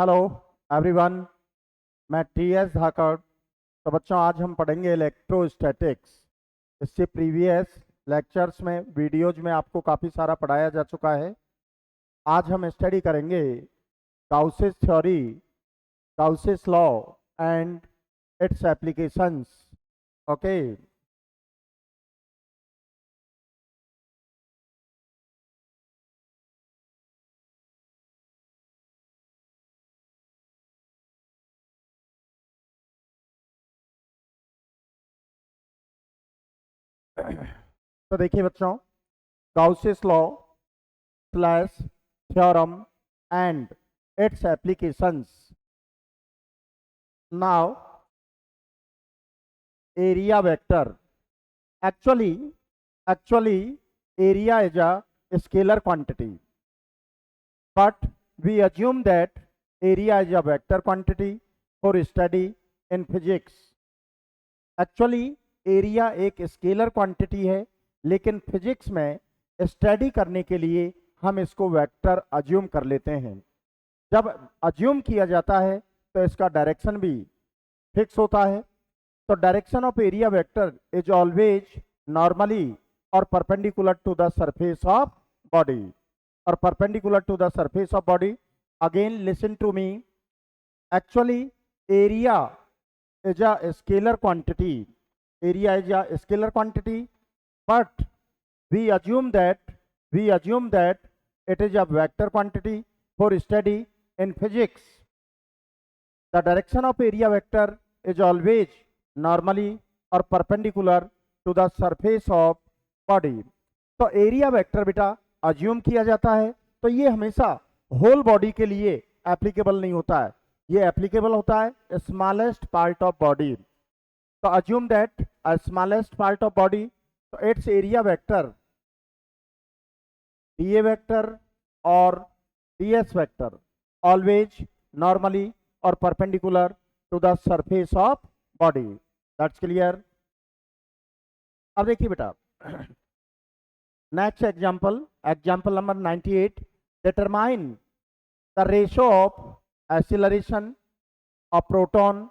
Hello everyone, मैं T.S.. धाकड़। तो बच्चों, आज हम पढ़ेंगे इलेक्ट्रोस्टैटिक्स। इससे प्रीवियस लेक्चर्स में, वीडियोज में आपको काफ़ी सारा पढ़ाया जा चुका है। आज हम स्टडी करेंगे Gauss's theory, Gauss's law and its applications. Okay, तो देखिए बच्चों, Gauss's law slash theorem and its applications. Now area vector, actually actually area is a scalar quantity, but we assume that area is a vector quantity for study in physics. Actually area एक scalar quantity है, लेकिन physics में study करने के लिए हम इसको vector assume कर लेते हैं। जब अज्यूम किया जाता है तो इसका डायरेक्शन भी फिक्स होता है। तो direction of area vector is always normally और perpendicular to the surface of body, और perpendicular to the surface of body. Again listen to me, actually area is a scalar quantity. Area is a scalar quantity, but we assume that it is a vector quantity for study in physics. The direction of area vector is always normally or perpendicular to the surface of body. तो area vector बेटा assume किया जाता है, तो ये हमेशा whole body के लिए एप्लीकेबल नहीं होता है, ये एप्लीकेबल होता है स्मॉलेस्ट पार्ट ऑफ बॉडी। तो assume that smallest part of body, तो its area vector DA vector और डीएस वेक्टर ऑलवेज नॉर्मली और perpendicular to the surface of body. That's clear. अब देखिए बेटा, next example, example number 98। Determine the ratio of acceleration of proton,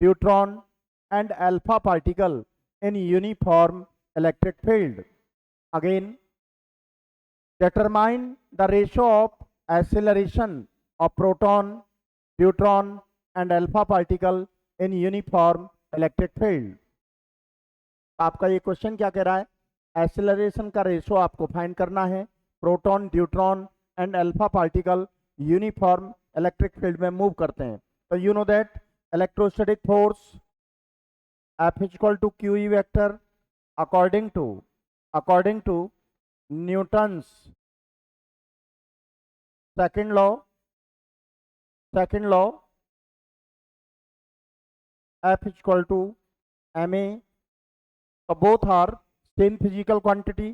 neutron and alpha particle in uniform electric field. Again, determine the ratio of acceleration of proton, neutron and alpha particle in uniform electric field. आपका ये question क्या कह रहा है? Acceleration का ratio आपको find करना है। Proton, neutron and alpha particle uniform electric field में मूव करते हैं। So you know that electrostatic force F is equal to QE vector according to Newton's second law F is equal to ma. So both are same physical quantity,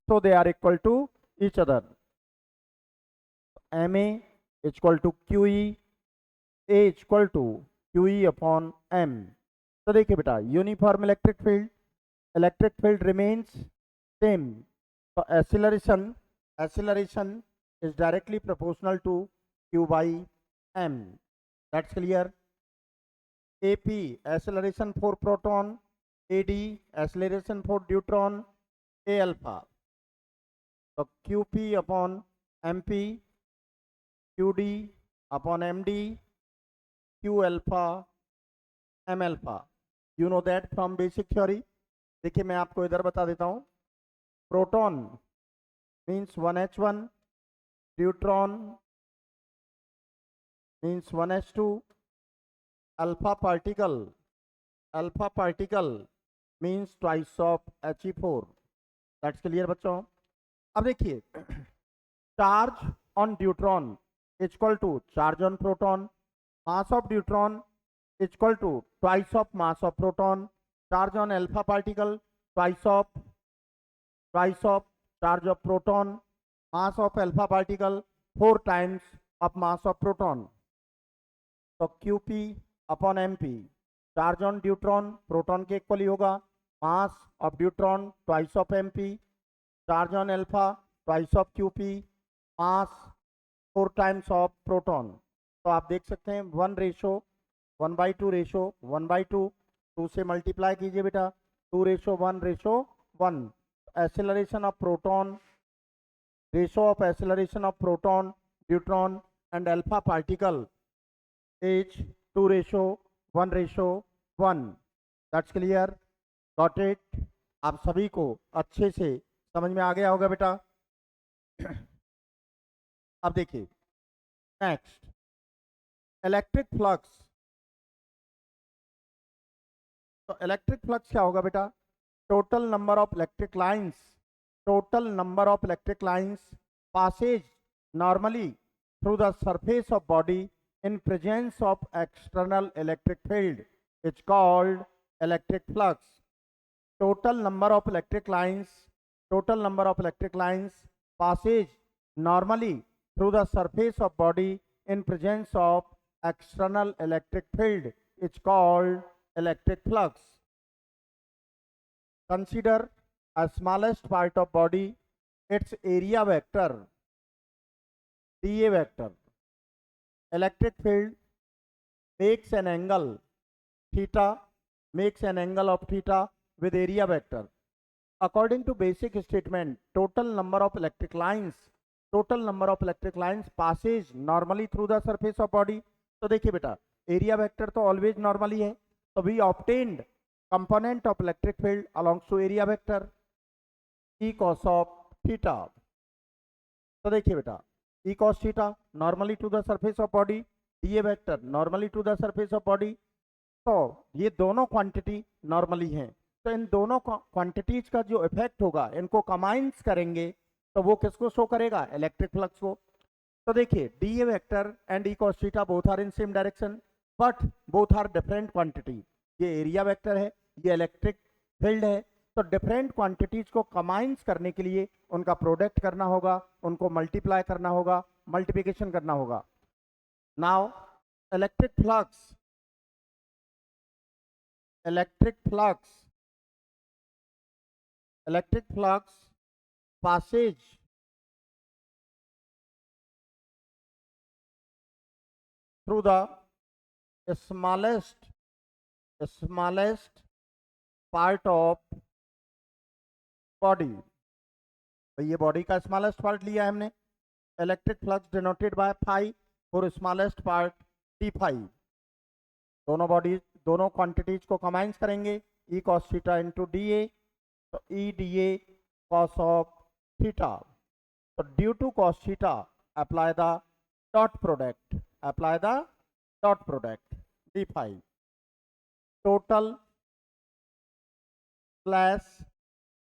so they are equal to each other. ma is equal to QE, A is equal to QE upon M. तो देखिए बेटा, uniform electric field remains same. तो acceleration is directly proportional to Q by M. That's clear. AP acceleration for proton, AD acceleration for neutron, A alpha. तो QP upon MP, QD upon MD, Q alpha, M alpha. You know that from basic theory. देखिए मैं आपको इधर बता देता हूँ। Proton means 1h1, neutron means 1h2, alpha particle means twice of He4. That's clear बच्चों। अब देखिए, charge on neutron is equal to charge on proton, mass of neutron is equal to twice of mass of proton, charge on alpha particle twice of charge of proton, mass of alpha particle 4 times of mass of proton. तो QP upon MP, charge on neutron proton के equally होगा, mass of neutron twice of MP, charge on alpha twice of QP, mass 4 times of proton. तो आप देख सकते हैं 1:1/2 ratio 1/2, 2 से multiply कीजिए बेटा, 2:1:1। Acceleration of proton, ratio of acceleration of proton, neutron and alpha particle is 2:1:1। That's clear, got it. आप सभी को अच्छे से समझ में आ गया होगा बेटा। अब देखिए नेक्स्ट, इलेक्ट्रिक फ्लक्स। तो इलेक्ट्रिक फ्लक्स क्या होगा बेटा? Total number of electric lines, total number of electric lines passes normally through the surface of body in presence of external electric field is called electric flux. Total number of electric lines, total number of electric lines passes normally through the surface of body in presence of external electric field is called electric flux. Consider a smallest part of body, its area vector dA vector. Electric field makes an angle theta, makes an angle of theta with area vector. According to basic statement, total number of electric lines, total number of electric lines passes normally through the surface of body. तो देखिए बेटा, area vector तो always normally है, तो we obtained component of electric field alongs to area vector E cos of theta. तो देखिए बेटा, E cos theta normally to the surface of body, D A vector normally to the surface of body. तो ये दोनों quantity normally हैं, तो इन दोनों quantities का जो इफेक्ट होगा, इनको कंबाइंस करेंगे तो वो किसको शो करेगा? इलेक्ट्रिक फ्लक्स को। तो देखिए D A vector and E cos theta both are in same direction but both are different quantity. ये एरिया वेक्टर है, ये इलेक्ट्रिक फील्ड है, तो डिफरेंट क्वांटिटीज को कंबाइंस करने के लिए उनका प्रोडक्ट करना होगा, उनको मल्टीप्लाई करना होगा, मल्टीप्लिकेशन करना होगा। Now electric flux, electric flux passage through the smallest part of body। तो ये बॉडी का स्मॉलेस्ट पार्ट लिया है हमने, electric flux denoted by phi और स्मॉलेस्ट पार्ट टी फाई। दोनों बॉडी, दोनों क्वांटिटीज को कंबाइंस करेंगे, E cos theta into D A, तो E D A cos of theta. तो due to cos theta apply the dot product, apply the dot product D phi. Total plus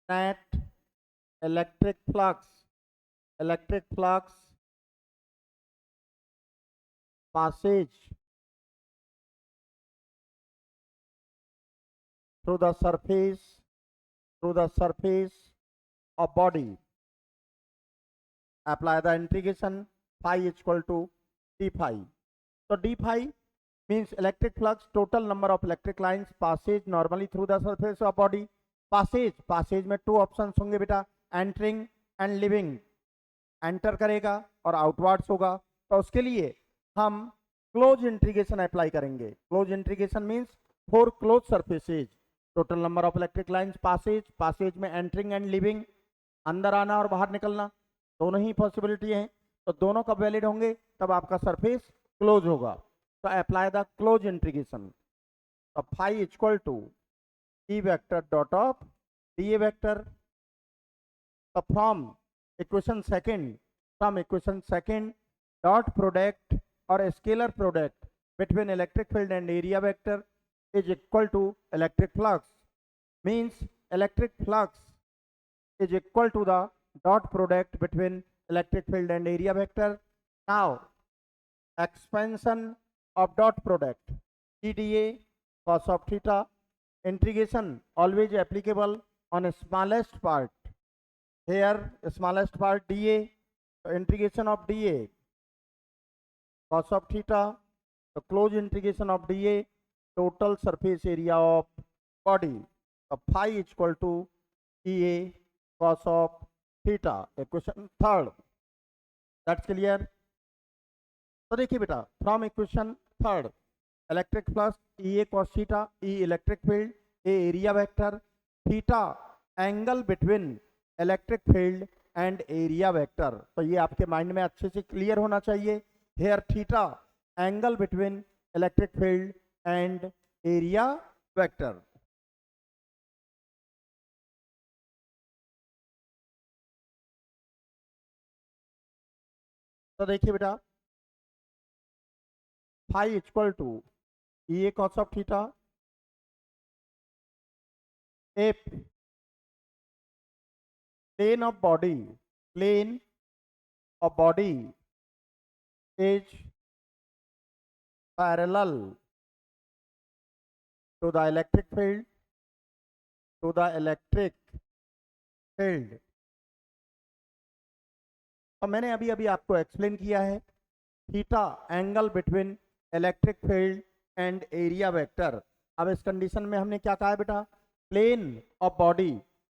net electric flux passage through the surface of body, apply the integration phi is equal to d phi। तो d phi means electric flux, total number of electric lines passage normally through the surface of body। passage में 2 options होंगे बेटा, entering and living. Enter करेगा और outwards होगा, तो उसके लिए हम क्लोज इंटीग्रेशन अप्लाई करेंगे। Close integration means for close surfaces, total number of electric lines passes में एंटरिंग एंड लिविंग, अंदर आना और बाहर निकलना, दोनों ही पॉसिबिलिटी हैं। तो दोनों कब वैलिड होंगे? तब आपका सरफेस क्लोज होगा। तो अप्लाई द क्लोज इंटीग्रेशन। तो phi equal to E vector dot of D A vector. तो from equation second dot product और scalar product between electric field and area vector is equal to electric flux, means electric flux is equal to the dot product between electric field and area vector. Now expansion of dot product EDA cos of theta, integration always applicable on smallest part, here smallest part dA, so integration of dA cos of theta, the close integration of dA total surface area of body, phi is equal to EA cos of theta। Equation third, that's clear। तो देखिए बेटा, from equation third, electric flux E A cos theta, E electric field, A area vector, theta angle between electric field and area vector. तो ये आपके mind में अच्छे से clear होना चाहिए। Here theta angle between electric field and area vector. तो देखिए बेटा, phi equal to E A cos of theta, if plane of body is parallel to the electric field, तो मैंने अभी अभी आपको एक्सप्लेन किया है, theta angle between electric field and area vector. अब इस कंडीशन में हमने क्या कहा है बेटा, plane of body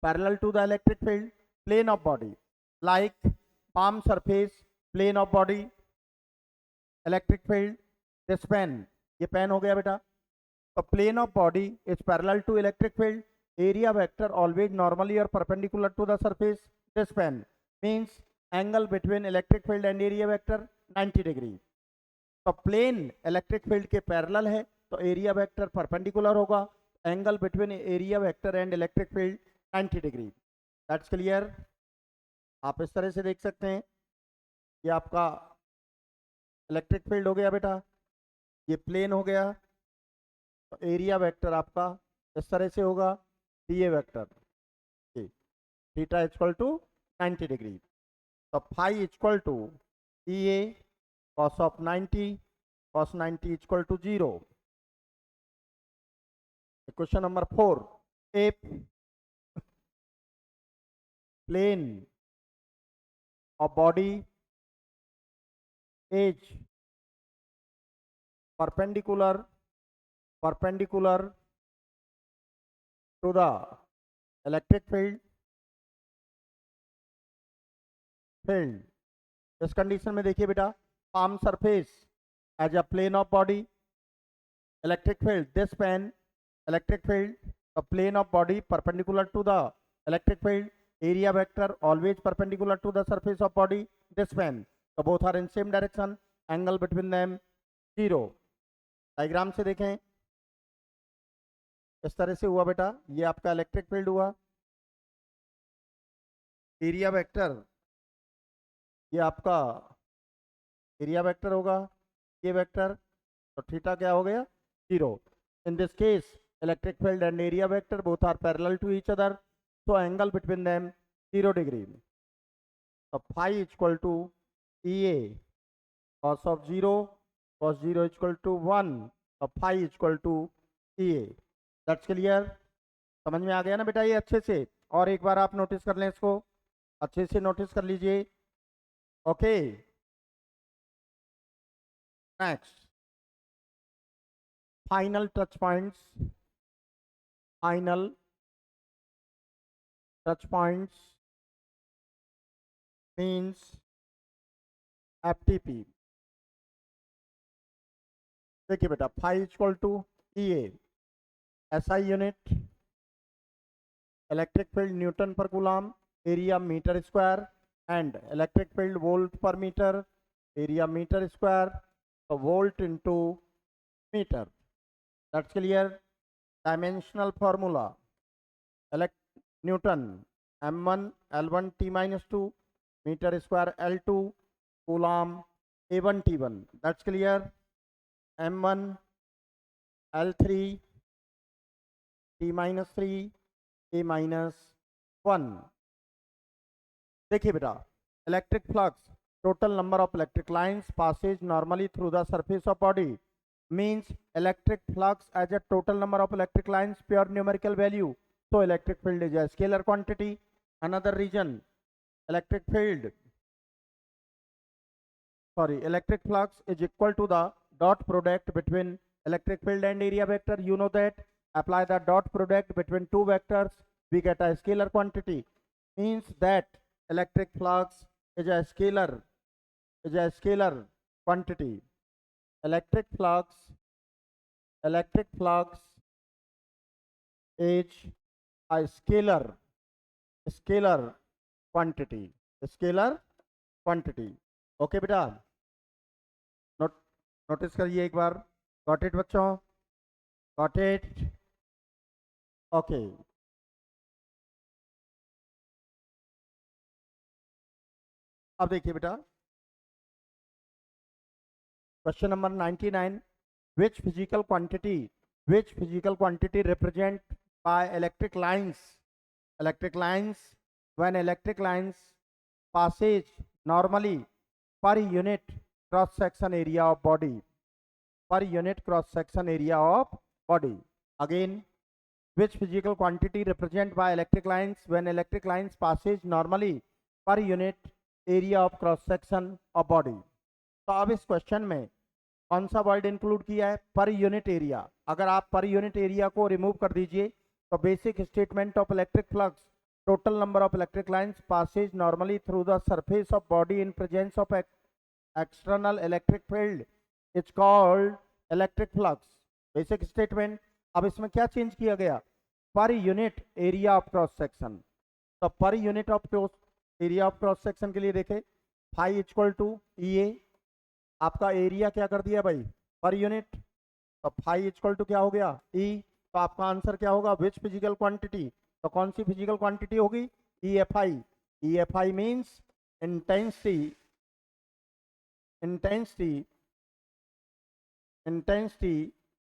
parallel to the electric field, plane of body like palm surface, plane of body electric field, this pen, ये पेन हो गया बेटा। तो plane of body is parallel to electric field, area vector always normally और perpendicular to the surface, this pen means angle between electric field and area vector 90 degree. तो plane electric field के parallel है तो area vector perpendicular होगा, angle between area vector and electric field 90 degree. That's clear. आप इस तरह से देख सकते हैं, ये आपका इलेक्ट्रिक फील्ड हो गया बेटा, ये प्लेन हो गया, तो एरिया वेक्टर आपका इस तरह से होगा, ये vector theta equal to 90 degree. तो phi equal to E A cos of 90, cos 90 equal to 0. Question number 4, if plane of body is perpendicular to the electric field, इस कंडीशन में देखिए बेटा, palm surface as a plane of body, electric field, this pen electric field, a plane of body perpendicular to the electric field, area vector always perpendicular to the surface of body, this pen, so both are in same direction, angle between them 0। Diagram से देखें, इस तरह से हुआ बेटा, ये आपका electric field हुआ, एरिया वेक्टर ये आपका एरिया वेक्टर होगा, ये वेक्टर, तो थीटा क्या हो गया 0। In this case electric field and area vector both are parallel to each other, so angle between them 0 degree. तो phi equal to E A cos of 0, cos 0 equal to 1, तो phi equal to E A. That's clear. समझ में आ गया ना बेटा ये अच्छे से, और एक बार आप नोटिस कर लें, इसको अच्छे से नोटिस कर लीजिए। Okay, next final touch points, means FTP. देखिए बेटा, phi equal to E A, SI unit, electric field newton पर coulomb, area metre square, and electric field volt per metre, area metre square, तो volt into metre. That's clear. Dimensional formula, newton m1 l1 t-2, metre square l2, coulomb a1 t1। That's clear. m1 l3 t-3 a-1। देखिए बेटा, electric flux total number of electric lines passage normally through the surface of body, means electric flux as a total number of electric lines, pure numerical value, so electric field is a scalar quantity। another reason, electric flux is equal to the dot product between electric field and area vector, you know that, apply the dot product between two vectors, we get a scalar quantity, means that electric flux is a scalar quantity. Electric flux is a scalar quantity. Okay बेटा, note notice करिए एक बार. Got it बच्चों? Got it? Okay. अब देखिए बेटा, question number 99. which physical quantity represent by electric lines when electric lines passage normally per unit cross section area of body. Again, which physical quantity represent by electric lines when electric lines passage normally per unit area of cross section of body. तो अब इस question में कौन सा word include किया है? पर unit area. अगर आप पर यूनिट एरिया को रिमूव कर दीजिए तो basic statement of electric flux, total number of electric lines passage normally through the surface of body in presence of external electric field is called electric flux. Basic statement. अब इसमें क्या change किया गया? Per unit area of cross section. तो per unit of area of cross section के लिए देखे, phi equal to E A. आपका एरिया क्या कर दिया भाई? Per unit. तो फाई इक्वल टू क्या हो गया? ई. तो आपका आंसर क्या होगा? Which physical quantity. तो कौन सी फिजिकल क्वांटिटी होगी? E F I. E F I means intensity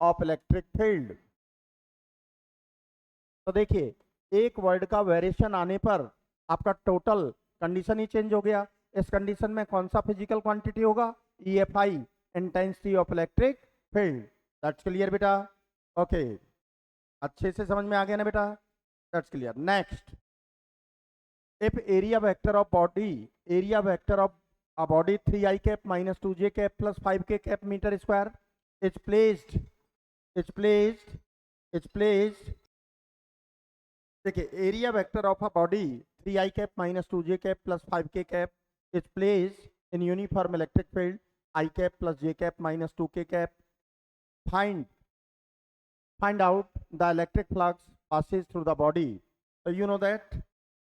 of electric field. तो देखिए, एक वर्ड का वेरिएशन आने पर आपका टोटल कंडीशन ही चेंज हो गया. इस कंडीशन में कौन सा फिजिकल क्वांटिटी होगा? EFI, intensity of electric field. That's clear बेटा? ओके, अच्छे से समझ में आ गया ना बेटा? That's clear. Next, if area vector of a body 3i cap minus 2j cap plus 5k cap meter square is placed देखिए, area vector of a body 3i cap minus 2j cap plus 5k cap is placed in uniform electric field I cap plus j cap minus 2k cap. Find out the electric flux passes through the body. So you know that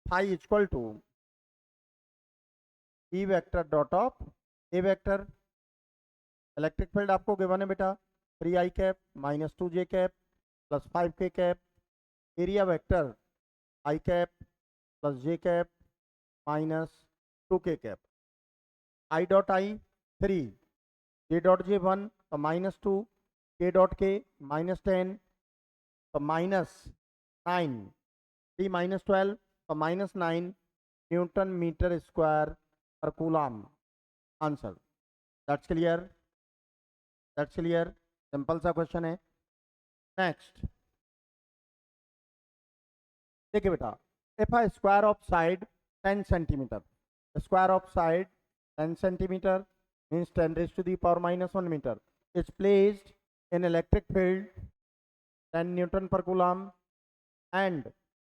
phi is equal to E vector dot of A vector. Electric field आपको given है बेटा 3i cap minus 2j cap plus 5k cap. Area vector I cap plus j cap minus 2k cap. I dot I 3, j dot j 1, तो minus 2, k dot k minus 10, तो minus 9, 3 minus 12, तो minus 9 Newton metre square पर coulomb. Answer. That's clear? Simple सा question है. Next देखिए बेटा, if a square of side 10 centimeter, square of side 10 centimeter means 10 raised to the power minus 1 meter is placed in electric field 10 Newton per coulomb and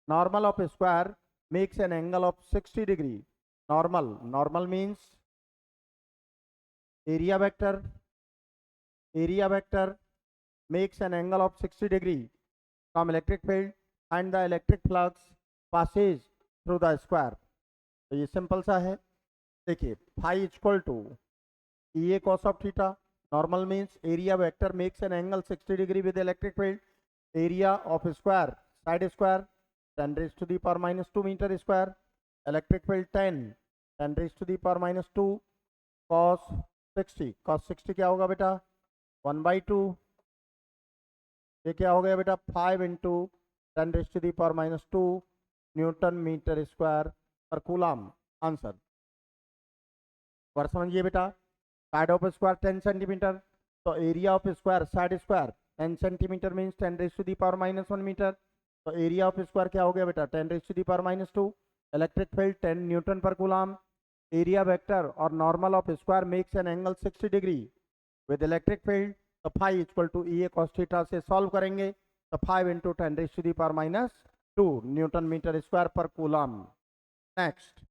normal of a square makes an angle of 60 degree. Normal means area vector makes an angle of 60 degree from electric field and the electric flux passes through the square. तो ये simple सा है. देखिए, phi equal to E A cos of theta. Normal means area vector makes an angle 60 degree with electric field. Area of square side square 10 raised to the power minus 2 meter square. Electric field 10 raised to the power minus 2 cos 60 क्या होगा बेटा? 1/2. ये क्या हो गया बेटा? 5 into 10 raised to the power minus 2 newton metre square पर coulomb. Answer. और समझिए बेटा, साइड ऑफ स्क्वायर 10 सेंटीमीटर, तो area of square side square 10 centimetre means 10 raised to the power minus 1 metre. तो एरिया ऑफ स्क्वायर क्या हो गया बेटा? 10 raised to the power minus 2. Electric field 10 newton पर कूलम. एरिया वेक्टर और normal of square makes an angle 60 degree with electric field. तो phi equal to E A cos theta से solve करेंगे तो 5 into 10 raised to the power minus 2 newton metre square पर coulomb. Next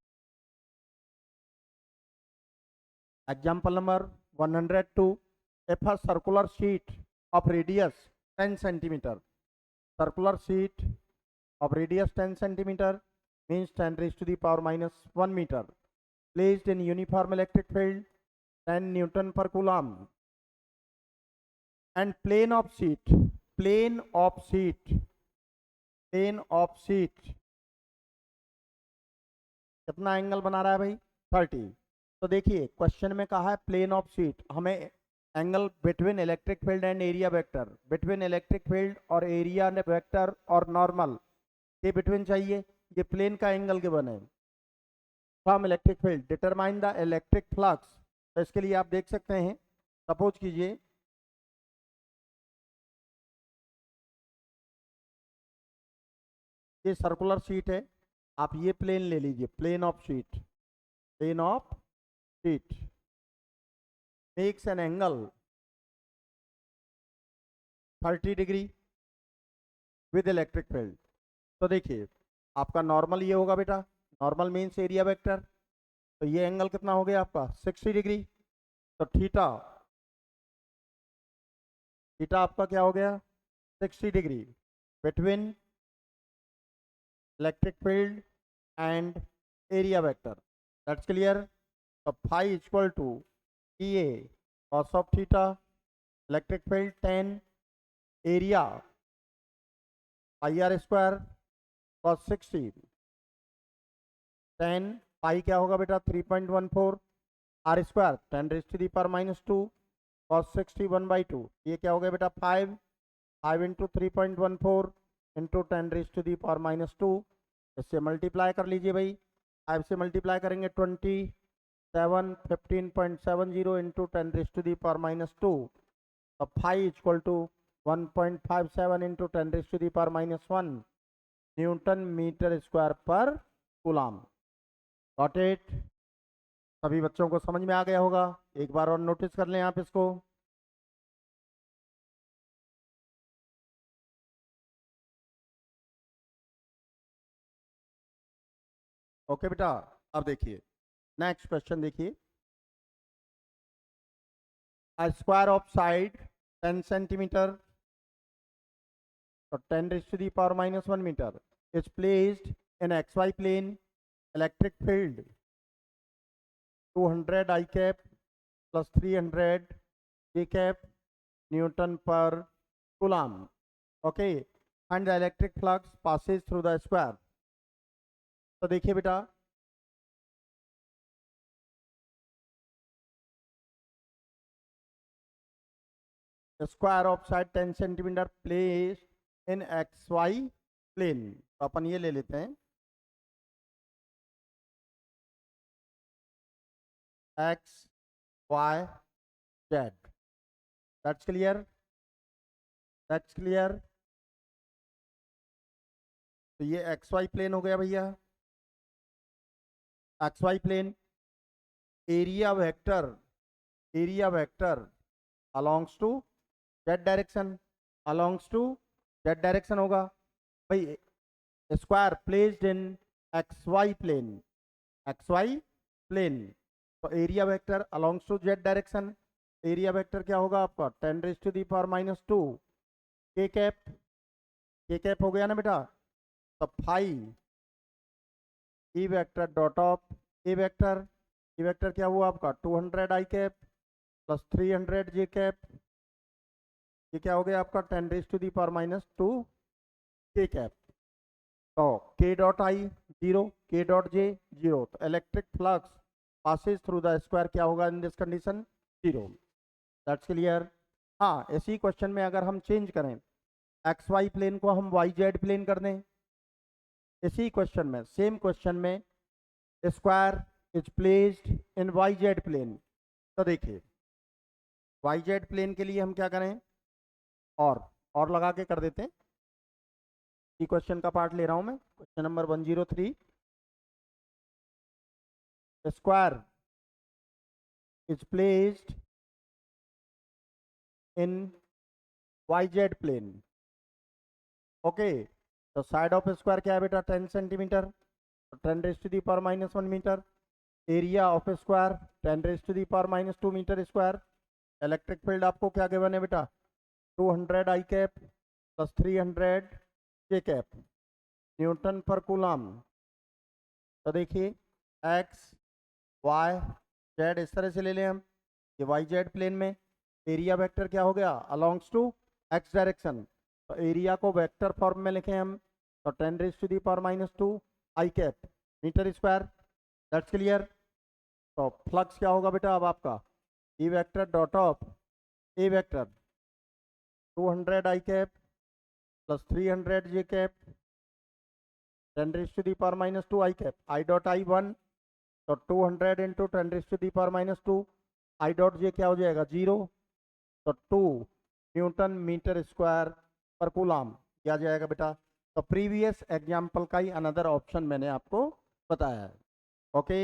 example number 102. If a circular sheet of radius 10 centimeter, circular sheet of radius 10 centimeter means 10 raised to the power minus 1 meter, placed in uniform electric field 10 Newton per coulomb, and plane of sheet कितना angle बना रहा है भाई 30। तो देखिए question में कहा है प्लेन ऑफ शीट, हमें angle between electric field and area vector, between electric field और एरिया वेक्टर और नॉर्मल के बिटवीन चाहिए। ये प्लेन का एंगल गिवन है। From electric field determine the electric flux. तो इसके लिए आप देख सकते हैं, सपोज कीजिए ये सर्कुलर शीट है, आप ये प्लेन ले लीजिए, plane of sheet makes an angle 30 degree with electric field. तो देखिए आपका नॉर्मल ये होगा बेटा, नॉर्मल मीन्स एरिया वेक्टर, तो ये एंगल कितना हो गया आपका 60 डिग्री। तो थीटा आपका क्या हो गया 60 degree between electric field and area vector. That's clear. तो phi equal to EA cos of theta, electric field 10, area IR square cos 60, 10 pi क्या होगा बेटा 3.14, R square 10 raise to the power minus 2 cos 60 1/2। ये क्या हो गया बेटा 5 into 3.14 into 10 raise to the power minus 2। इससे मल्टीप्लाई कर लीजिए भाई, 5 से मल्टीप्लाई करेंगे 27 15.70 into 10 raise to the power minus 2। तो 5 equal to 1.57 into 10 raise to the power minus 1 newton metre square पर कूलम। Got it. सभी बच्चों को समझ में आ गया होगा। एक बार और नोटिस कर लें आप इसको। ओके बेटा, अब देखिए नेक्स्ट क्वेश्चन देखिए। A square of side 10 centimeter, so 10 raised to the power minus 1 meter is placed in XY plane. Electric field 200 I cap plus 300 J cap Newton per coulomb. Okay, and the electric flux passes through the square. तो देखिए बेटा square of side 10 centimetre place in XY plane. तो अपन ये ले लेते हैं XY Z। That's clear, that's clear. तो ये XY प्लेन हो गया भैया, XY plane. Area vector alongs to Z direction, alongs to Z direction होगा भाई। Square placed in XY plane, तो area vector alongs to Z direction. Area vector क्या होगा आपका 10 raise to the power minus 2 K cap हो गया ना बेटा। तो 5 E vector dot of A vector क्या हुआ आपका 200 I cap plus 300 J cap. ये क्या हो गया आपका 10 raise to the power minus 2 K cap. तो K dot I 0, K dot J 0। तो electric flux passes through the square क्या होगा in this condition 0। That's clear. हाँ, इसी क्वेश्चन में अगर हम चेंज करें XY प्लेन को हम YZ प्लेन कर दें, इसी क्वेश्चन में सेम क्वेश्चन में square is placed in YZ plane. तो देखिए YZ प्लेन के लिए हम क्या करें, और लगा के कर देते हैं। इसी क्वेश्चन का पार्ट ले रहा हूं मैं, question number 103। Square is placed in YZ plane. Okay, तो साइड ऑफ स्क्वायर क्या है बेटा 10 सेंटीमीटर, तो 10 raise to the power minus 1 metre. Area of square 10⁻⁻² metre square. Electric field आपको क्या गिवन है बेटा, 200 I cap plus 300 J cap newton पर कूलम। तो देखिए एक्स वाई जेड इस तरह से ले लें हम, ये वाई जेड प्लेन में। एरिया वेक्टर क्या हो गया, अलोंग्स टू एक्स डायरेक्शन। तो एरिया को वेक्टर फॉर्म में लिखें हम, तो 10⁻² I cap metre square. That's clear. तो फ्लक्स क्या होगा बेटा अब आपका, E vector dot of A vector 200 I cap plus 300 J cap 10⁻² I cap, I dot I 1, तो 200 इंटू 10⁻², आई डॉट जे क्या हो जाएगा 0, तो 2 न्यूटन मीटर स्क्वायर पर कूलम किया जाएगा बेटा। तो प्रीवियस एग्जाम्पल का ही अनदर ऑप्शन मैंने आपको बताया है। Okay,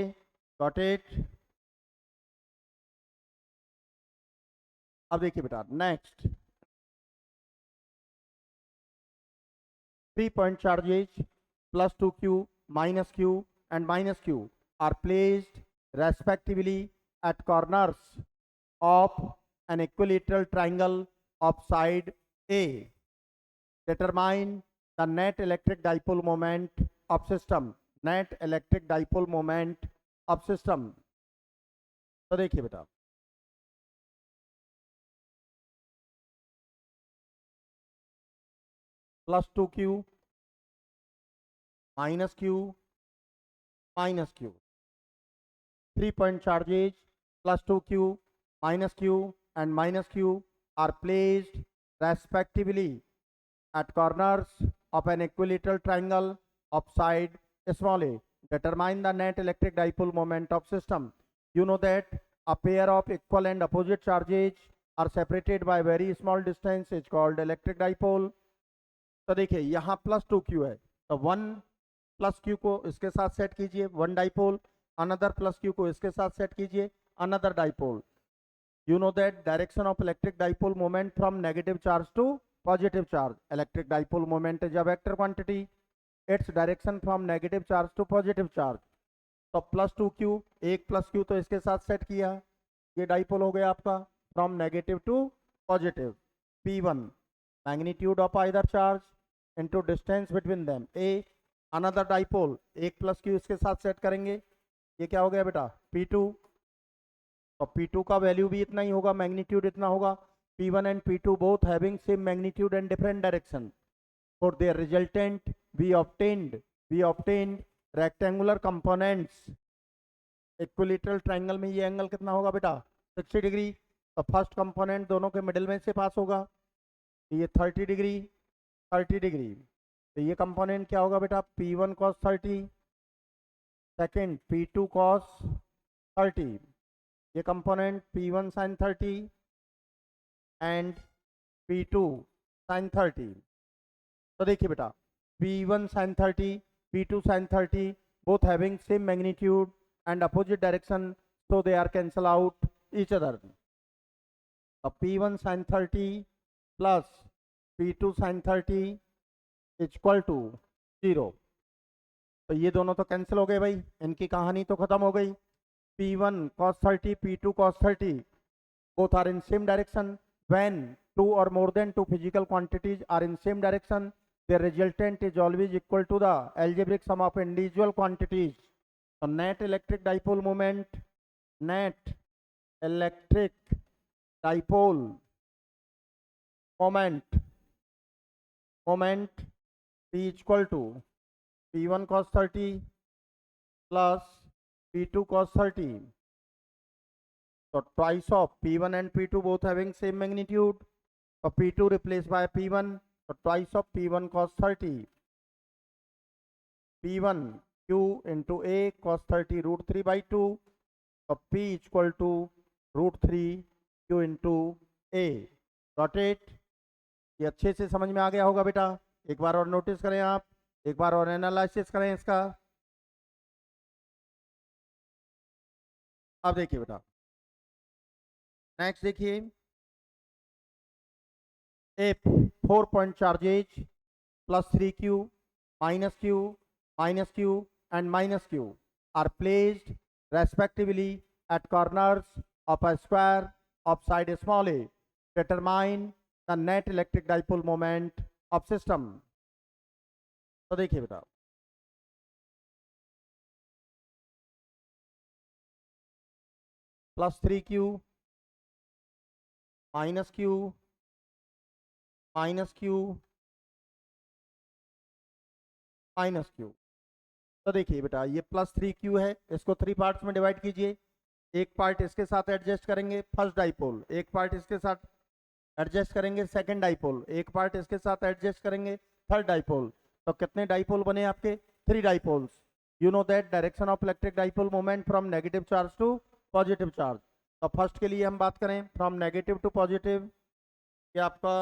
got it. अब देखिए बेटा next, 3 point charges plus 2q minus q and minus q are placed respectively at corners of an equilateral triangle of side A. Determine the net electric dipole moment of system. Net electric dipole moment of system. तो देखिए बेटा +2q minus q minus q, 3 point charges +2q minus q and minus q are placed respectively at corners of an equilateral triangle of side small a. Determine the net electric dipole moment of system. You know that a pair of equal and opposite charges are separated by very small distance is called electric dipole. तो देखिए यहाँ +2q है, तो 1+q को इसके साथ set कीजिए 1 dipole, another +q को इसके साथ सेट कीजिए another dipole. You know that direction of electric dipole moment from negative charge to positive charge. Electric dipole moment is a vector quantity. Its direction from negative charge to positive charge. तो +2q, एक +q तो इसके साथ set किया, ये dipole हो गया आपका from negative to positive. P1 magnitude of either charge into distance between them a। Another dipole, एक +q इसके साथ सेट करेंगे, ये क्या हो गया बेटा P2। तो P2 का वैल्यू भी इतना ही होगा, मैग्नीट्यूड इतना होगा। P1 and P2 both having same magnitude and different direction. For their resultant we obtained rectangular components. Equilateral triangle में ये एंगल कितना होगा बेटा 60 डिग्री। तो फर्स्ट कंपोनेंट दोनों के मिडिल में से पास होगा, ये 30 डिग्री 30 डिग्री। तो ये कंपोनेंट क्या होगा बेटा P1 cos 30, second P2 cos 30, ये component P1 sin 30 and P2 sin 30। तो देखिए बेटा P1 sin 30, P2 sin 30 both having same magnitude and opposite direction, so they are cancel out each other. अब P1 sin 30 plus P2 sin 30 is equal to 0। तो ये दोनों तो cancel हो गए भाई, इनकी कहानी तो खत्म हो गई। P1 cos 30, P2 cos 30 both are in same direction. When two or more than two physical quantities are in same direction, their resultant is always equal to the algebraic sum of individual quantities. So net electric dipole moment, net electric dipole moment P equal to P1 cos 30 plus P2 cos 30. So twice of P1 and P2 both having same magnitude. So P2 replaced by P1. So twice of P1 cos 30. P1 Q into A cos 30 root 3 by 2. So P equal to root 3 Q into A. Got it? ये अच्छे से समझ में आ गया होगा बेटा। एक बार और नोटिस करें आप, एक बार और एनालिसिस करें इसका। अब देखिए बेटा नेक्स्ट देखिए, if 4 point charges plus 3q minus q and minus q are placed respectively at corners of a square of side small a. Determine the net electric dipole moment of system. तो देखिए बेटा, +3q -q -q -q। तो देखिए बेटा, ये +3q है, इसको 3 parts में डिवाइड कीजिए। एक पार्ट इसके साथ एडजस्ट करेंगे फर्स्ट डाइपोल, एक पार्ट इसके साथ एडजस्ट करेंगे सेकंड डाइपोल, एक पार्ट इसके साथ एडजस्ट करेंगे थर्ड डाइपोल। तो कितने डाइपोल बने आपके? 3 dipoles. You know that direction of electric dipole moment from negative charge to positive charge. तो फर्स्ट के लिए हम बात करें फ्रॉम नेगेटिव टू पॉजिटिव, ये आपका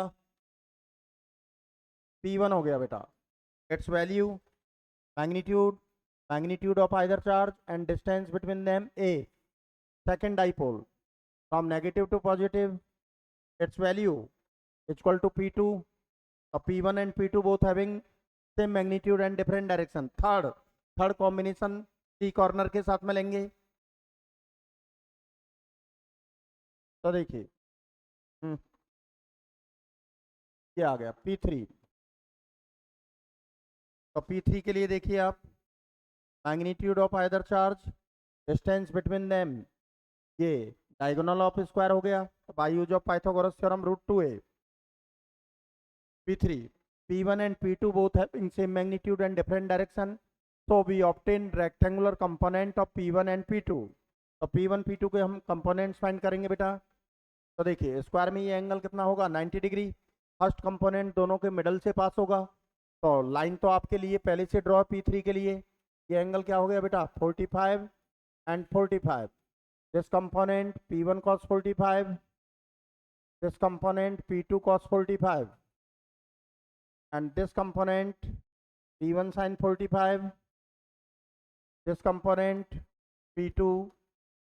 P1 हो गया बेटा। It's value magnitude of either charge and distance between them a. Second dipole from negative to positive, its value is equal to P2. P1 and P2 both having same magnitude and different direction. Third combination C corner के साथ में लेंगे। तो देखिए ये आ गया P3। तो P3 के लिए देखिए आप, magnitude of either charge, distance between them, ये डायगोनल ऑफ स्क्वायर हो गया by use of Pythagoras theorem √2a। P3, P1 and P2 both having same magnitude and different direction, so we obtain rectangular component of P1 and P2। तो P1 P2 के हम components find करेंगे बेटा। तो देखिए square में ये angle कितना होगा? 90 डिग्री। फर्स्ट कंपोनेंट दोनों के मिडल से पास होगा, तो लाइन तो आपके लिए पहले से ड्रॉ P3 के लिए। ये एंगल क्या हो गया बेटा? 45 and 45। This component P1 cos 45, this component P2 cos 45, and this component P1 sin 45, this component P2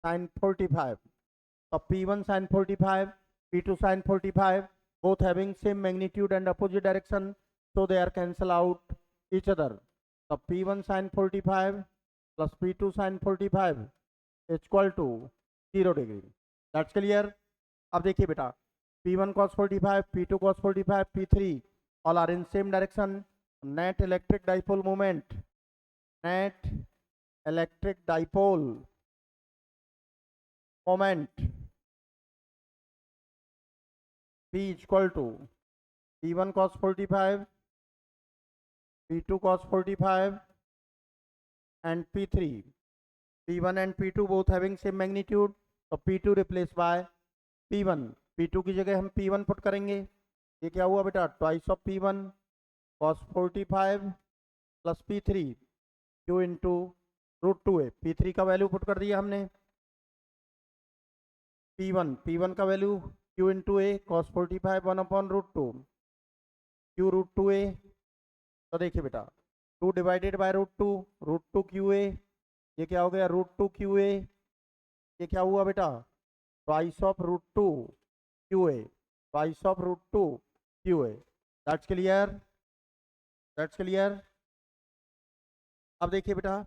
sin 45। So P1 sin 45, P2 sin 45, both having same magnitude and opposite direction, so they are cancel out each other। So P1 sin 45 plus P2 sin 45 is equal to 0 degree। That's clear। अब देखिए बेटा, P1 cos 45, P2 cos 45, P3 all are in same direction। Net electric dipole moment, net electric dipole moment P is equal to P1 cos 45, P2 cos 45 and P3। P1 and P2 both having same magnitude, so P2 replaced by P1। P2 की जगह हम P1 put करेंगे। ये क्या हुआ बेटा? Twice of P1 cos 45 plus P3 Q into √2a। P3 का value put कर दिया हमने। P1 का value Q into a cos 45 1/√2 Q √2a। तो देखिए बेटा, 2 डिवाइडेड बाय √2 QA, ये क्या हो गया? √2 QA। ये क्या हुआ बेटा? Twice of √2 QA, twice of √2 QA। That's clear, that's clear. अब देखिए बेटा,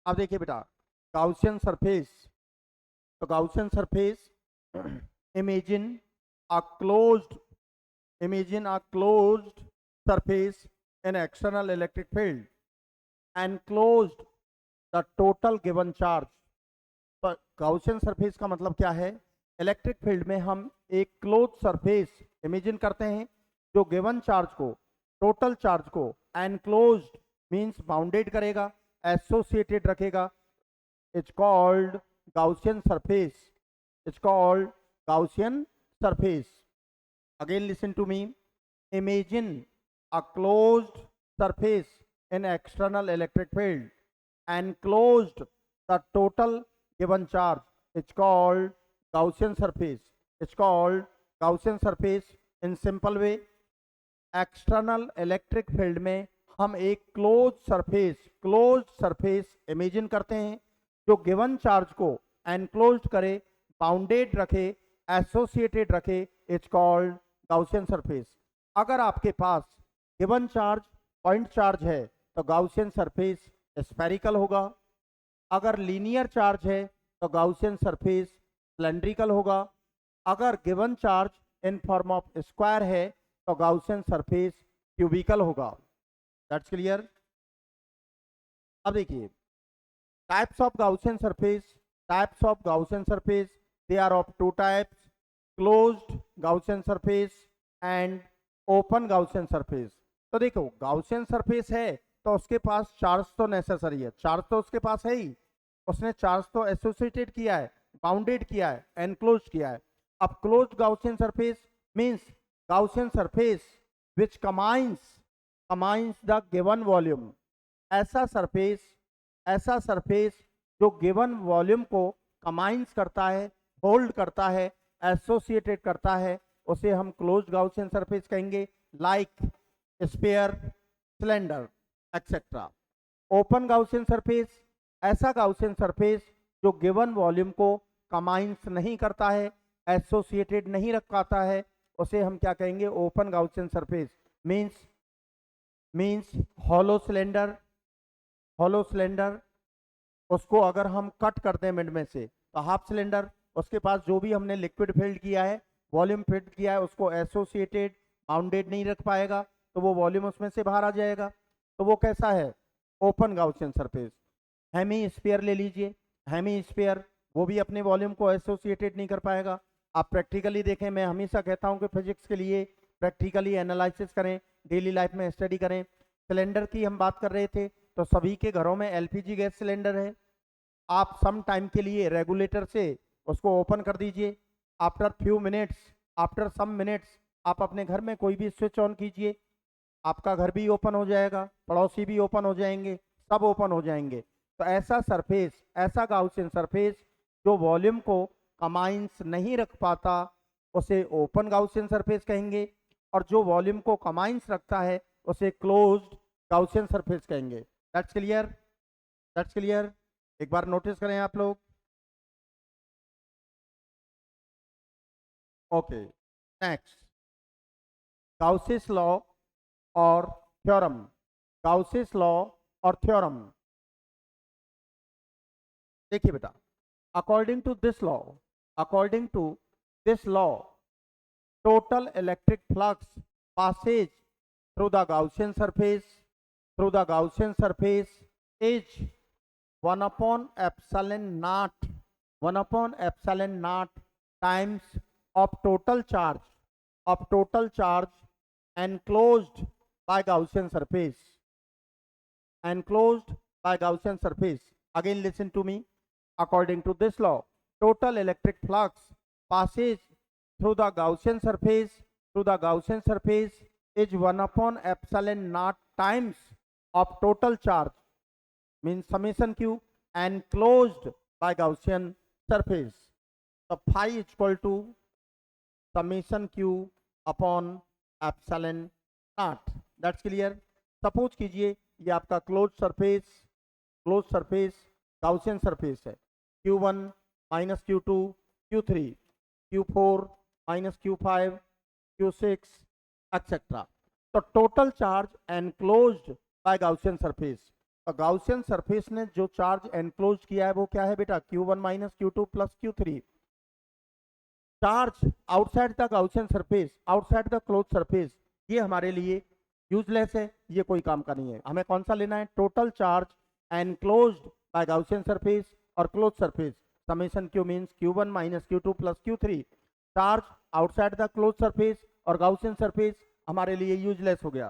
अब देखिए बेटा, गाउसियन सरफेस। तो Gaussian surface, imagine a closed surface in external electric field enclosed the total given charge। तो गाउसियन सरफेस का मतलब क्या है? इलेक्ट्रिक फील्ड में हम एक क्लोज सरफेस इमेजिन करते हैं जो गिवन चार्ज को, टोटल चार्ज को एनक्लोज्ड मींस बाउंडेड करेगा, एसोसिएटेड रखेगा। It's called Gaussian surface, it's called Gaussian surface. Again listen to me, imagine a closed surface in external electric field enclosed the total given charge, it's called Gaussian surface, it's called Gaussian surface। in simple way, external electric field में हम एक close surface imagine करते हैं जो given charge को enclosed करे, bounded रखे, associated रखे, इट्स कॉल्ड गाउसियन सरफेस। अगर आपके पास गिवन चार्ज पॉइंट चार्ज है तो गाउसियन सरफेस स्फेरिकल होगा। अगर लीनियर चार्ज है तो गाउसियन सरफेस सिलेंड्रिकल होगा। अगर given charge in form of square है तो गाउसियन सरफेस क्यूबिकल होगा। That's clear. अब देखिए types of Gaussian surface. Types of Gaussian surface, they are of two types, closed Gaussian surface and open Gaussian surface. तो देखो Gaussian surface है तो उसके पास चार्ज तो नेसेसरी है, चार्ज तो उसके पास है ही, उसने चार्ज तो एसोसिएटेड किया है, बाउंडेड किया है, एनक्लोज किया है। अब closed Gaussian surface means Gaussian surface which combines the given volume. ऐसा सरफेस जो गिवन वॉल्यूम को कमाइंस करता है, होल्ड करता है, एसोसिएटेड करता है, उसे हम क्लोज्ड गाउसियन सरफेस कहेंगे, like sphere, cylinder etcetera. Open Gaussian surface, ऐसा गाउसियन सरफेस जो गिवन वॉल्यूम को कमाइंस नहीं करता है, एसोसिएटेड नहीं रख पाता है, उसे हम क्या कहेंगे, open Gaussian surface. Means hollow cylinder, उसको अगर हम कट कर दें मिड में से तो हाफ सिलेंडर, उसके पास जो भी हमने लिक्विड फिल्ड किया है, वॉल्यूम फिल्ड किया है, उसको एसोसिएटेड बाउंडेड नहीं रख पाएगा, तो वो वॉल्यूम उसमें से बाहर आ जाएगा। तो वो कैसा है, open Gaussian surface. Hemisphere ले लीजिए, हेमी स्फीयर वो भी अपने वॉल्यूम को एसोसिएटेड नहीं कर पाएगा। आप प्रैक्टिकली देखें, मैं हमेशा कहता हूं कि फिजिक्स के लिए प्रैक्टिकली एनालिसिस करें, डेली लाइफ में स्टडी करें। सिलेंडर की हम बात कर रहे थे तो सभी के घरों में एलपीजी गैस सिलेंडर है। आप सम टाइम के लिए रेगुलेटर से उसको ओपन कर दीजिए, आफ्टर सम मिनट्स आप अपने घर में कोई भी स्विच ऑन कीजिए, आपका घर भी ओपन हो जाएगा, पड़ोसी भी ओपन हो जाएंगे, सब ओपन हो जाएंगे। तो ऐसा सरफेस, ऐसा गाउसियन सरफेस जो वॉल्यूम को कमाइंस नहीं रख पाता, उसे ओपन गाउसियन सरफेस कहेंगे, और जो वॉल्यूम को कमाइंस रखता है उसे क्लोज्ड गाउसियन सरफेस कहेंगे। That's clear. एक बार नोटिस करें आप लोग। ओके, नेक्स्ट गाउसियस लॉ और थ्योरम। गाउसियस लॉ और थ्योरम, देखिए बेटा, according to this law total electric flux passage through the Gaussian surface is 1 upon epsilon naught times of total charge enclosed by Gaussian surface. Again listen to me. According to this law, total electric flux passes through the Gaussian surface is 1 upon epsilon naught times of total charge, means summation q, enclosed by Gaussian surface. So phi is equal to summation q upon epsilon naught. That's clear. Suppose कीजिए ये आपका close surface Gaussian surface है, Q1 minus Q2 Q3 Q4 minus Q5 Q6 et cetera. तो total charge enclosed by Gaussian surface. तो Gaussian surface ने जो charge enclose किया है वो क्या है बेटा, Q1 minus Q2 plus Q3। Charge outside the Gaussian surface, outside the close surface, ये हमारे लिए यूजलेस है, ये कोई काम का नहीं है। हमें कौन सा लेना है, total charge enclosed by Gaussian surface और close surface. Summation Q means Q1 minus Q2 plus Q3। Charge outside the close surface और गाउसियन सरफेस हमारे लिए यूजलेस हो गया।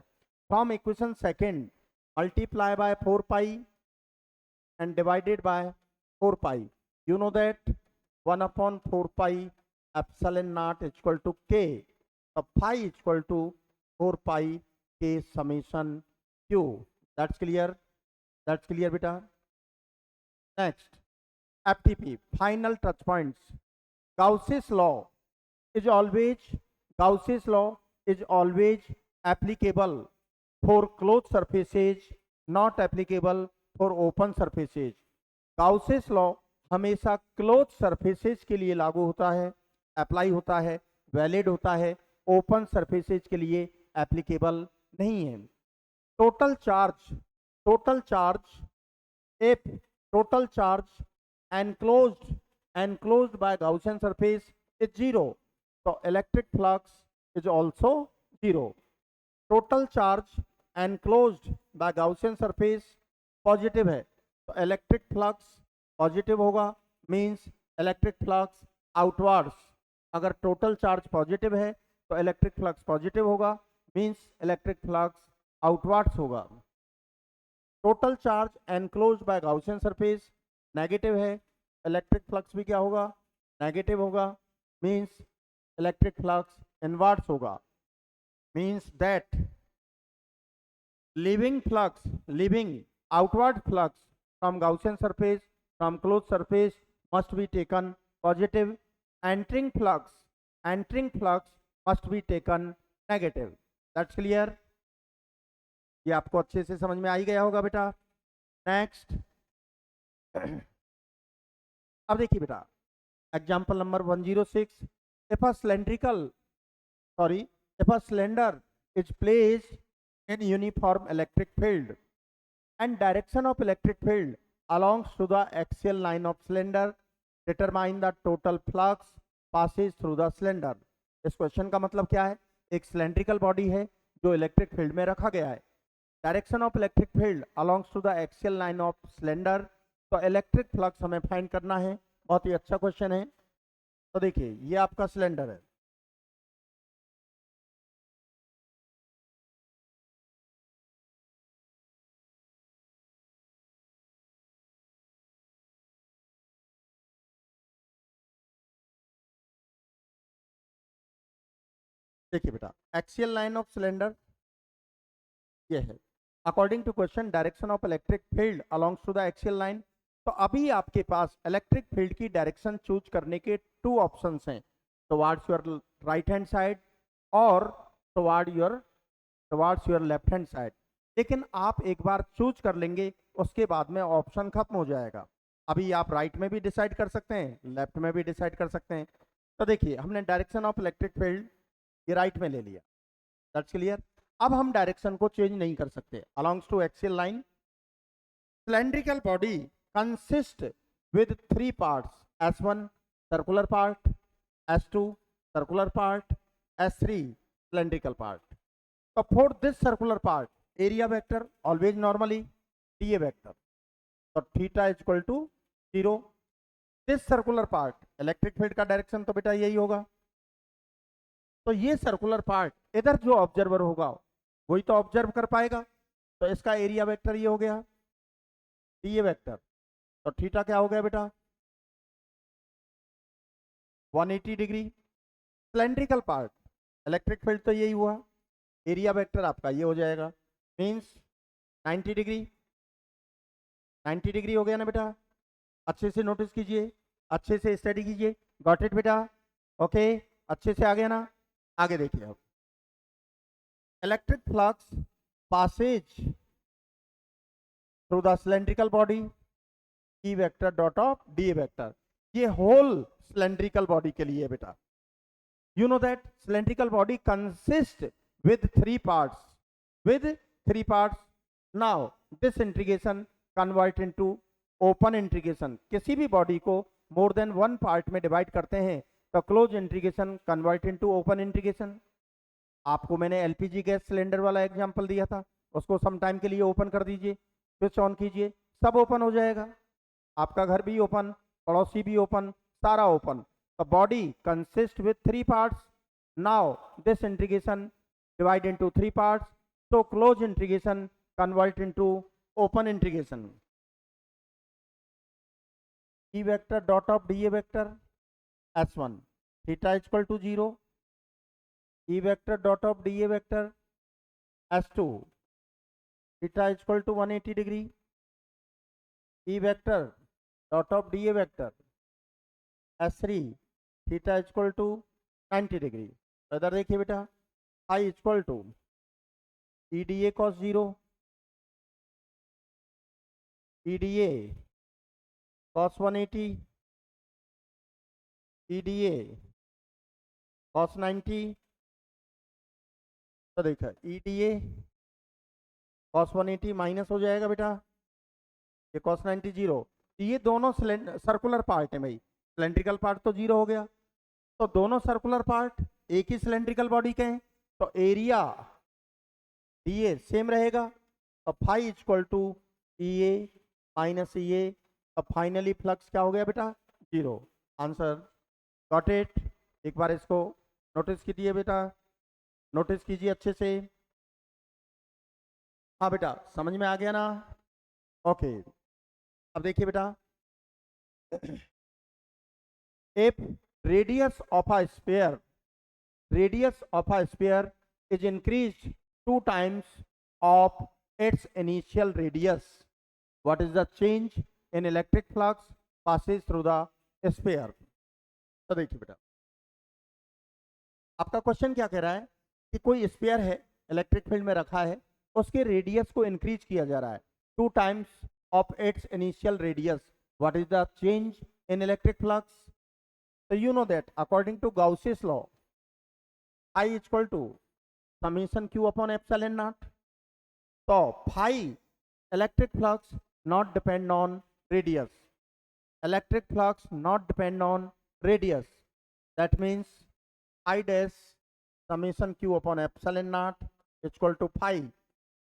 From equation second, multiply by 4 pi and divided by 4 pi. You know that 1 upon 4 pi epsilon naught is equal to k। तो phi is equal to 4 pi k summation q। That's clear बेटा। Next FTP, final touch points. Gauss's law is always applicable for closed surfaces, not applicable for open surfaces. Gauss's law हमेशा close surfaces के लिए लागू होता है, apply होता है, valid होता है, ओपन सरफेसेज के लिए एप्लीकेबल नहीं है। Total charge if total charge enclosed by Gaussian surface is zero, so electric flux is also zero. Total charge enclosed by Gaussian surface positive है तो इलेक्ट्रिक फ्लक्स पॉजिटिव होगा, means electric flux outwards. अगर total charge positive है तो electric flux positive होगा, means electric flux outwards होगा। Total charge enclosed by Gaussian surface negative है, electric flux भी क्या होगा, नेगेटिव होगा, मींस इलेक्ट्रिक फ्लक्स इनवर्ड्स होगा। Means that leaving outward flux from Gaussian surface from closed surface must be taken positive, entering flux must be taken negative. That's clear? ये आपको अच्छे से समझ में आ ही गया होगा बेटा। नेक्स्ट अब देखिए बेटा example number 106, if a cylinder is placed in uniform electric field and direction of electric field alongs to the axial line of cylinder, determine the total flux passes through the cylinder. इस question का मतलब क्या है, एक cylindrical body है जो electric field में रखा गया है, direction of electric field alongs to the axial line of cylinder, तो इलेक्ट्रिक फ्लक्स हमें फाइंड करना है। बहुत ही अच्छा क्वेश्चन है। तो देखिए ये आपका सिलेंडर है, देखिए बेटा एक्सियल लाइन ऑफ सिलेंडर ये है। According to question direction of electric field alongs to the axial line, तो अभी आपके पास इलेक्ट्रिक फील्ड की डायरेक्शन चूज करने के टू ऑप्शंस हैं, towards your right hand side और towards your left hand side. लेकिन आप एक बार चूज कर लेंगे उसके बाद में ऑप्शन खत्म हो जाएगा। अभी आप राइट में भी डिसाइड कर सकते हैं, लेफ्ट में भी डिसाइड कर सकते हैं। तो देखिए हमने डायरेक्शन ऑफ इलेक्ट्रिक फील्ड ये राइट में ले लिया, दैट्स क्लियर। अब हम डायरेक्शन को चेंज नहीं कर सकते। Alongs to axial line cylindrical body consists with three parts, S1 circular part, S2 circular part, S3 cylindrical part. So for this circular part area vector always normally dA vector, so theta is equal to 0. this circular part electric field का direction तो बेटा यही होगा, तो ये circular part इधर जो observer होगा वही तो ऑब्जर्व कर पाएगा, तो इसका एरिया वेक्टर ये हो गया डी वेक्टर। तो थीटा क्या हो गया बेटा 180 degree. Cylindrical part electric field तो यही हुआ, एरिया वेक्टर आपका ये हो जाएगा, मींस 90 डिग्री। 90 डिग्री हो गया ना बेटा, अच्छे से नोटिस कीजिए, अच्छे से स्टडी कीजिए, गॉट इट बेटा, ओके अच्छे से आ गया ना। आगे देखिए अब electric flux Passage through the cylindrical body E vector dot of D vector, ये होल सिलेंड्रिकल बॉडी के लिए बेटा। You know that cylindrical body consist with three parts. Now this integration convert into open integration. किसी भी body को more than one part में divide करते हैं तो close integration convert into open integration. आपको मैंने एलपीजी गैस सिलेंडर वाला एग्जांपल दिया था, उसको सम टाइम के लिए ओपन कर दीजिए, स्विच ऑन कीजिए, सब ओपन हो जाएगा, आपका घर भी ओपन, पड़ोसी भी ओपन, सारा open. The body consist with three parts. Now this integration divide into three parts, so close integration convert into open integration. E vector dot of dA vector S1 theta is equal to 0. E vector dot of dA vector S2 theta is equal to 180 degree. E vector dot of dA vector S3 theta is equal to 90 degree. इधर देखिए बेटा I is equal to EDA cos 0, EDA cos 180 EDA cos 90, तो देखा EDA cos 180 minus हो जाएगा बेटा, ये cos 90 zero. ये दोनों सर्कुलर पार्ट है भाई, सिलेंड्रिकल पार्ट तो जीरो हो गया, तो दोनों सर्कुलर पार्ट एक ही सिलेंड्रिकल बॉडी के हैं, तो एरिया DA सेम रहेगा, तो phi equal to EA minus EA। अब फाइनली फ्लक्स क्या हो गया बेटा, जीरो। Answer got it. एक बार इसको नोटिस कीजिए बेटा, नोटिस कीजिए अच्छे से। हाँ बेटा समझ में आ गया ना, ओके। अब देखिए बेटा, if radius of a sphere, radius of a sphere is increased 2 times of its initial radius, what is the change in electric flux passes through the sphere? तो देखिए बेटा, आपका क्वेश्चन क्या कह रहा है कि कोई स्फीयर है, इलेक्ट्रिक फील्ड में रखा है, उसके रेडियस को इंक्रीज किया जा रहा है 2 times of its initial radius, what is the change in electric flux? So you know that according to Gauss's law, I is equal to summation q upon epsilon naught. So phi electric flux not depend on radius. Electric flux not depend on radius. That means I dash summation q upon epsilon naught is equal to phi.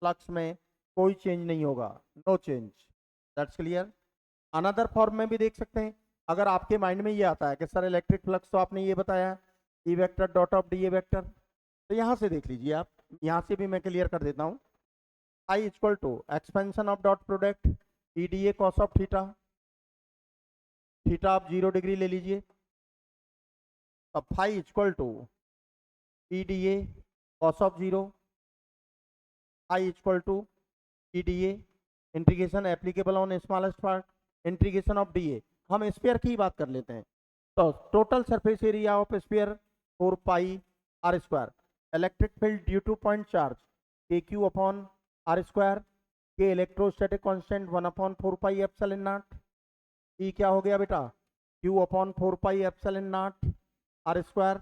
Flux में कोई change नहीं होगा, no change. That's clear. Another form में भी देख सकते हैं, अगर आपके माइंड में ये आता है कि सर इलेक्ट्रिक फ्लक्स तो आपने ये बताया ई vector dot of D A vector, तो यहाँ से देख लीजिए आप, यहाँ से भी मैं क्लियर कर देता हूँ। I equal to expansion of dot product E D A cos of theta, theta आप 0 डिग्री ले लीजिए, अब phi equal to E D A cos of 0, I equal to E D A integration applicable on smallest part integration of D A. हम sphere की बात कर लेते हैं, तो total surface area of sphere 4 pi R square, electric field due to point charge K Q upon R square, K electrostatic constant 1 upon 4 pi epsilon naught, E क्या हो गया बेटा Q upon 4 pi epsilon naught R square,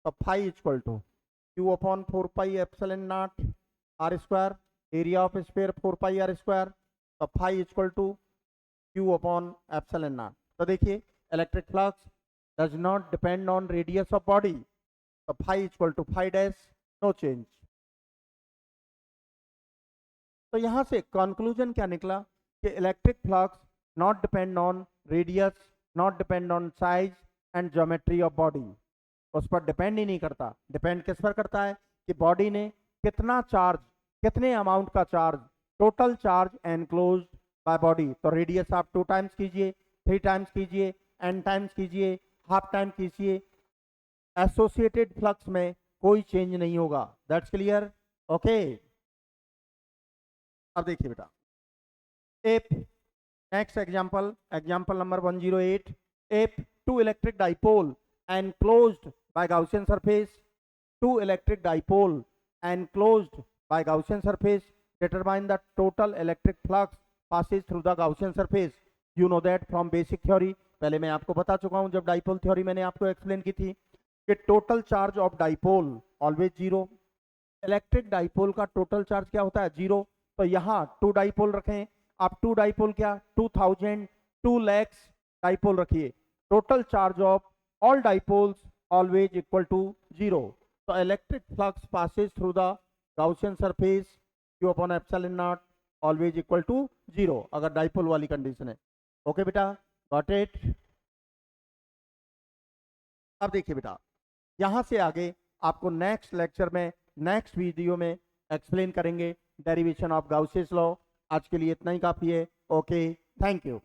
तो phi equal to Q upon 4 pi epsilon naught R square, area of sphere 4 pi R square, तो phi equal to Q upon epsilon naught. तो देखिए electric flux does not depend on radius of body, तो phi equal to phi dash, no change. तो यहां से conclusion क्या निकला कि electric flux not depend on radius, not depend on size and geometry of body, उस पर depend ही नहीं करता। डिपेंड किस पर करता है कि बॉडी ने कितना चार्ज, कितने अमाउंट का charge, total charge enclosed by body. तो रेडियस आप 2 टाइम्स कीजिए, 3 टाइम्स कीजिए, n टाइम्स कीजिए, हाफ टाइम कीजिए, एसोसिएटेड फ्लक्स में कोई चेंज नहीं होगा। That's clear, okay. अब देखिए बेटा, if next example, example number 108, if 2 electric dipole enclosed by Gaussian surface, 2 electric dipole enclosed by Gaussian surface, determine the total electric flux passes through the Gaussian surface. You know that from basic theory, पहले मैं आपको बता चुका हूं जब dipole theory मैंने आपको explain की थी कि total charge of dipole always 0। Electric dipole का टोटल चार्ज क्या होता है 0, तो यहाँ 2 डाइपोल रखें आप, 2 डाइपोल क्या 2000, 2 lakhs डाइपोल रखिए, total charge of all dipoles always equal to 0. So electric flux passes through the Gaussian surface q upon epsilon naught always equal to 0 अगर डाइपोल वाली कंडीशन है। ओके बेटा, गॉट इट। अब देखिए बेटा, यहां से आगे आपको नेक्स्ट लेक्चर में, नेक्स्ट वीडियो में एक्सप्लेन करेंगे डेरिवेशन ऑफ गाउसेस लॉ। आज के लिए इतना ही काफी है। Okay, thank you.